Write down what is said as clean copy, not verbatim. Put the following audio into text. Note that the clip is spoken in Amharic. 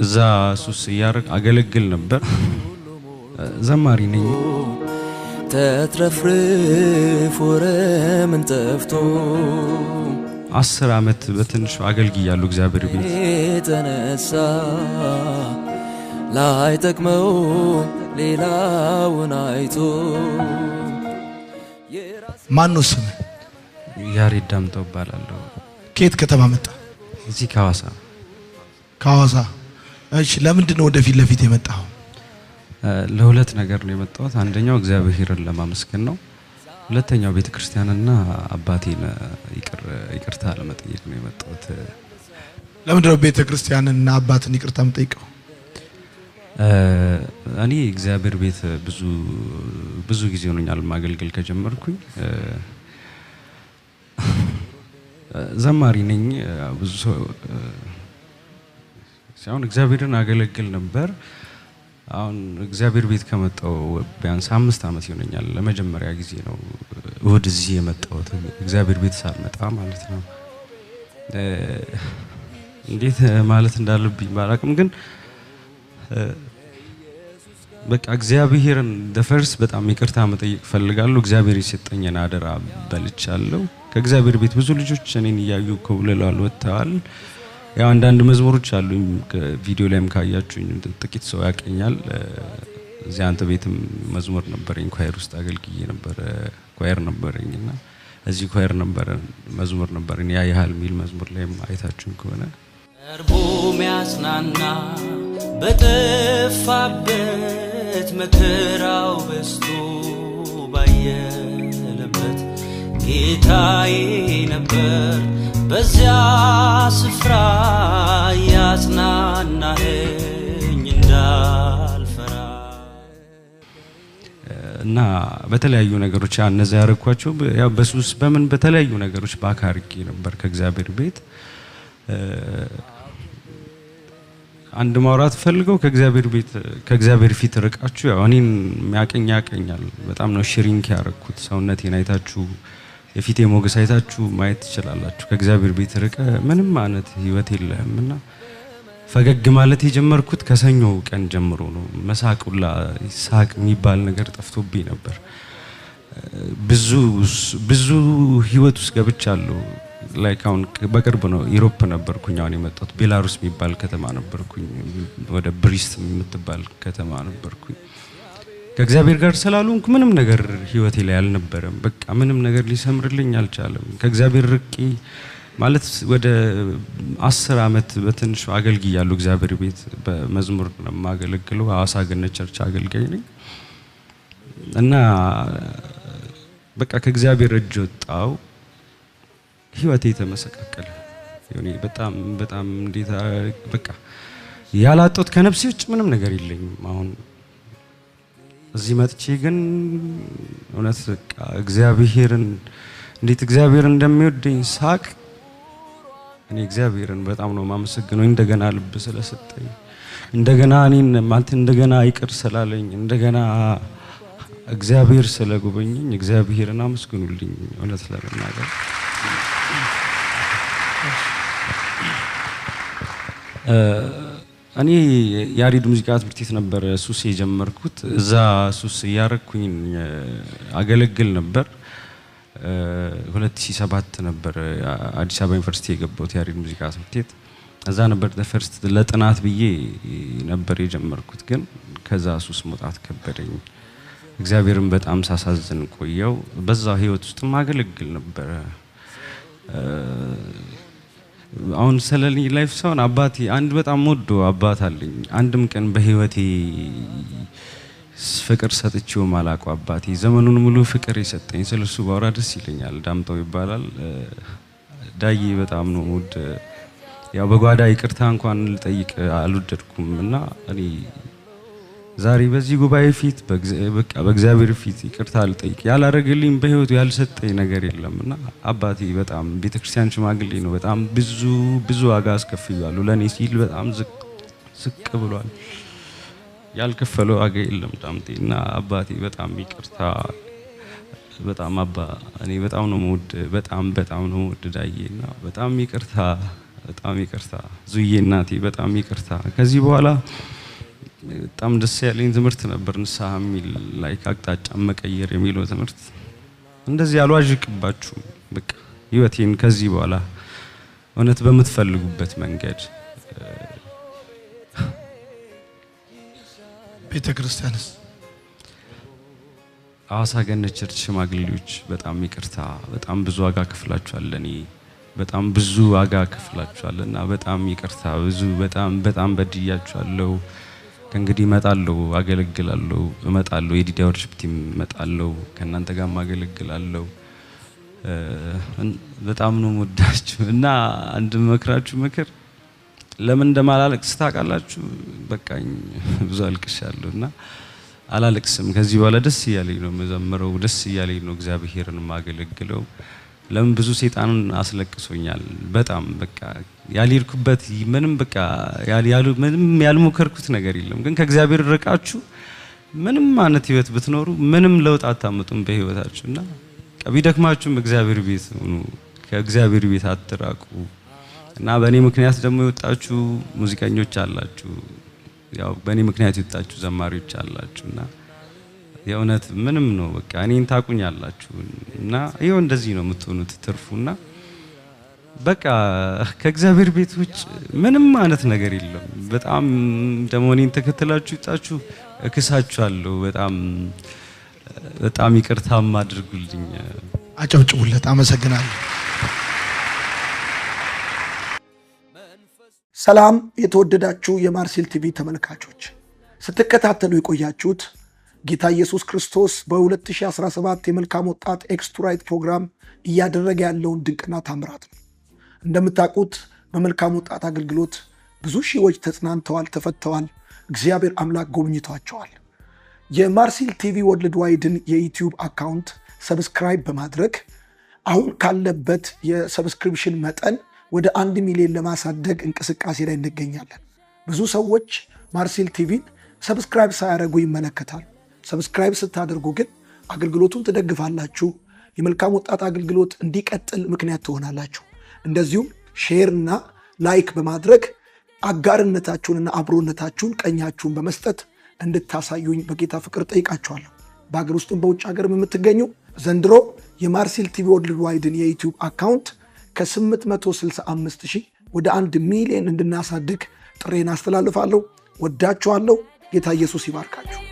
እዛ ሱስ ያረግ አገለግል ነበር ዘማሪ ነኝ ተትረፍርፍ ወረምን ጠፍቶ 10 አመት በትንሹ አገልግያለሁ እግዚአብሔር ቤት ተነሳ ላይ ተቅመው ሌላውን አይቶ ማነው ስም ያሬድ ዳምጠው ባላለው ከየት ከተማ መጣ እዚህ ካዋሳ እሺ ለምንድን ነው ወደፊት ለፊት የመጣው ለሁለት ነገር ነው የመጣሁት አንደኛው እግዚአብሔርን ለማመስገን ነው ሁለተኛው ቤተክርስቲያንና አባቴን ይቅርታ ለመጠየቅ ነው የመጣሁት ለምንድን ነው ቤተክርስቲያንና አባትን ይቅርታ መጠየቀው እኔ እግዚአብሔር ቤት ብዙ ጊዜ ሆነኛል ማገልገል ከጀመርኩኝ ዘማሪ ነኝ ብዙ ሲሆን እግዚአብሔርን አገለግል ነበር አሁን እግዚአብሔር ቤት ከመጣው ቢያንስ 5 አመት ይሆነኛል ለመጀመሪያ ጊዜ ነው እሁድ እዚህ የመጣሁት እግዚአብሔር ቤት ሳልመጣ ማለት ነው እንዴት ማለት እንዳለብኝ ባላቅም ግን በቃ እግዚአብሔርን ደፈርስ በጣም ይቅርታ መጠየቅ ፈልጋለሁ እግዚአብሔር የሰጠኝን አደራ በልቻለሁ ከእግዚአብሔር ቤት ብዙ ልጆች እኔን ያዩ ኮብለላል ወጣል ያው አንዳንድ መዝሙሮች አሉ ቪዲዮ ላይም ካያችሁኝ ጥቂት ሰው ያቀኛል እዚህ አንተ ቤትም መዝሙር ነበርኝ ኳየር ውስጥ አገልግዬ ነበር ኳየር ነበርኝና እዚህ ኳየር ነበር መዝሙር ነበርኝ ያ ይሃል ሚል መዝሙር ላይም አይታችሁኝ ከሆነ ቀርቦ ሚያጽናና በጠፋበት መከራው በስቶ ባየለበት ጌታዬ ነበር በዚያ ስፍራ ያጽናናኝ እንዳልፈራ እና በተለያዩ ነገሮች እነዛ ያረኳቸው ያው በሱስ በምን በተለያዩ ነገሮች ባካርጌ ነበር ከእግዚአብሔር ቤት አንድ ማውራት ፈልገው ከእግዚአብሔር ፊት ርቃችሁ ያው እኔን ያቀኛል በጣም ነው ሽሪንክ ያረኩት ሰውነቴን አይታችሁ የፊቴ ሞገስ አይታችሁ ማየት ትችላላችሁ ከእግዚአብሔር ቤት ርቀ ምንም ማለት ህይወት የለምና ፈገግ ማለት የጀመርኩት ከሰኞ ቀን ጀምሮ ነው መሳቁላ ሳቅ የሚባል ነገር ጠፍቶብኝ ነበር ብዙ ህይወት ውስጥ ገብቻለሁ ላይክ አሁን በቅርብ ነው ዩሮፕ ነበርኩኝ አሁን የመጣሁት ቤላሩስ የሚባል ከተማ ነበርኩኝ ወደ ብሪስት የምትባል ከተማ ነበርኩኝ ከእግዚአብሔር ጋር ስላልሆንኩ ምንም ነገር ህይወቴ ላይ አልነበረም በቃ ምንም ነገር ሊሰምርልኝ አልቻለም ከእግዚአብሔር ርቄ ማለት ወደ 10 አመት በትንሹ አገልግያለሁ እግዚአብሔር ቤት በመዝሙር ማገለግለው አዋሳ ገነት ቸርች አገልጋይ ነኝ እና በቃ ከእግዚአብሔር እጅ ወጣው ህይወቴ ተመሰቃቀለ የኔ በጣም እንዴት በቃ ያላጣሁት ከነፍሴ ውጭ ምንም ነገር የለኝም አሁን እዚህ መጥቼ ግን እውነት በቃ እግዚአብሔርን እንዴት እግዚአብሔር እንደሚወደኝ ሳቅ እኔ እግዚአብሔርን በጣም ነው ማመሰግነው እንደገና ልብ ስለሰጠኝ እንደገና እኔን ማለት እንደገና ይቅር ስላለኝ እንደገና እግዚአብሔር ስለጎበኘኝ እግዚአብሔርን አመስግኑልኝ እውነት ለመናገር እኔ ያሬድ ሙዚቃ ትምህርት ቤት ነበር ሱስ የጀመርኩት እዛ ሱስ ያረኩኝ አገለግል ነበር 2007 ነበር አዲስ አበባ ዩኒቨርሲቲ የገባሁት ያሬድ ሙዚቃ ትምህርት ቤት እዛ ነበር ፈርስት ለጥናት ብዬ ነበር የጀመርኩት ግን ከዛ ሱስ መውጣት ከበደኝ እግዚአብሔርን በጣም ሳሳዝን ቆየው በዛ ህይወት ውስጥ ማገለግል ነበር አሁን ሰለልኝ ላይፍ ሳይሆን አባቴ አንድ በጣም ወዶ አባት አለኝ አንድም ቀን በህይወቴ ፍቅር ሰጥቼው ማላውቀው አባቴ ዘመኑን ሙሉ ፍቅር የሰጠኝ ስለሱ ባወራ ደስ ይለኛል ዳምጠው ይባላል ዳዬ በጣም ነው ወድ ያው በጓዳ ይቅርታ እንኳን ልጠይቅ አልወደድኩም እና እኔ ዛሬ በዚህ ጉባኤ ፊት በቃ በእግዚአብሔር ፊት ይቅርታ ልጠይቅ ያላረገልኝ በህይወቱ ያልሰጠኝ ነገር የለምና አባቴ በጣም ቤተክርስቲያን ሽማግሌ ነው በጣም ብዙ ዋጋ አስከፍያለሁ ለኔ ሲል በጣም ዝቅ ብሏል ያልከፈለው ዋጋ የለም ዳምጤና አባቴ በጣም ይቅርታ በጣም አባ እኔ በጣም ነው ዳዬና በጣም ይቅርታ በጣም ይቅርታ ዙዬ እናቴ በጣም ይቅርታ። ከዚህ በኋላ በጣም ደስ ያለኝ ትምህርት ነበር ንስሐ የሚል ላይክ አቅጣጫ መቀየር የሚለው ትምህርት። እንደዚህ አልዋዥቅባችሁ በቃ ህይወቴን ከዚህ በኋላ እውነት በምትፈልጉበት መንገድ ቤተክርስቲያንስ ሐዋሳ ገነት ቸርች ሽማግሌዎች በጣም ይቅርታ በጣም ብዙ ዋጋ ከፍላችኋል ለኔ በጣም ብዙ ዋጋ ከፍላችኋልና በጣም ይቅርታ ብዙ በጣም በድያችኋለሁ። ከእንግዲህ እመጣለሁ አገለግላለሁ እመጣለሁ የዲዳ ወርሺፕ ቲም እመጣለሁ ከእናንተ ጋር ማገለግላለሁ። በጣም ነው የምወዳችሁ እና አንድ መክራችሁ ምክር ለምን እንደማላለቅስ ታውቃላችሁ? በቃኝ ብዙ አልቅሻለሁና አላለቅስም። ከዚህ በኋላ ደስ እያለኝ ነው መዘምረው ደስ እያለኝ ነው እግዚአብሔርን ማገለግለው። ለምን ብዙ ሰይጣንን አስለቅሶኛል በጣም በቃ ያልሄድኩበት ምንም በቃ ምንም ያልሞከርኩት ነገር የለም። ግን ከእግዚአብሔር ርቃችሁ ምንም አይነት ህይወት ብትኖሩ ምንም ለውጥ አታመጡም በህይወታችሁና ቢደክማችሁም እግዚአብሔር ቤት ሁኑ ከእግዚአብሔር ቤት አትራቁ። እና በእኔ ምክንያት ደግሞ የወጣችሁ ሙዚቀኞች አላችሁ ያው በእኔ ምክንያት የወጣችሁ ዘማሪዎች አላችሁና የእውነት ምንም ነው በቃ እኔን ታቁኛላችሁ እና ይሄው እንደዚህ ነው የምትሆኑት ትርፉና በቃ ከእግዚአብሔር ቤት ውጭ ምንም አይነት ነገር የለም። በጣም ደግሞ እኔን ተከትላችሁ ይጣችሁ እክሳችኋለሁ። በጣም ይቅርታም አድርጉልኝ። አጨብጭቡለት። አመሰግናለሁ። ሰላም የተወደዳችሁ የማርሴል ቲቪ ተመልካቾች ስትከታተሉ የቆያችሁት ጌታ ኢየሱስ ክርስቶስ በ2017 የመልካም ወጣት ኤክስቱራይት ፕሮግራም እያደረገ ያለውን ድንቅና ታምራት ነው። እንደምታውቁት በመልካም ወጣት አገልግሎት ብዙ ሺዎች ተጽናንተዋል፣ ተፈተዋል። እግዚአብሔር አምላክ ጎብኝቷቸዋል። የማርሴል ቲቪ ወርልድ ዋይድን የዩቲዩብ አካውንት ሰብስክራይብ በማድረግ አሁን ካለበት የሰብስክሪፕሽን መጠን ወደ 1 ሚሊዮን ለማሳደግ እንቅስቃሴ ላይ እንገኛለን። ብዙ ሰዎች ማርሴል ቲቪን ሰብስክራይብ ሳያደርጉ ይመለከታሉ። ሰብስክራይብ ስታደርጉ ግን አገልግሎቱን ትደግፋላችሁ። የመልካም ወጣት አገልግሎት እንዲቀጥል ምክንያት ትሆናላችሁ። እንደዚሁም ሼር እና ላይክ በማድረግ አጋርነታችሁንና አብሮነታችሁን ቀኛችሁን በመስጠት እንድታሳዩኝ በጌታ ፍቅር ጠይቃችኋለሁ። በሀገር ውስጥም በውጭ ሀገር የምትገኙ ዘንድሮ የማርሴል ቲቪ ወርልድ ዋይድን የዩቲዩብ አካውንት ከ865,000 ወደ 1 ሚሊዮን እንድናሳድግ ጥሬን አስተላልፋለሁ። ወዳችኋለሁ። ጌታ ኢየሱስ ይባርካችሁ።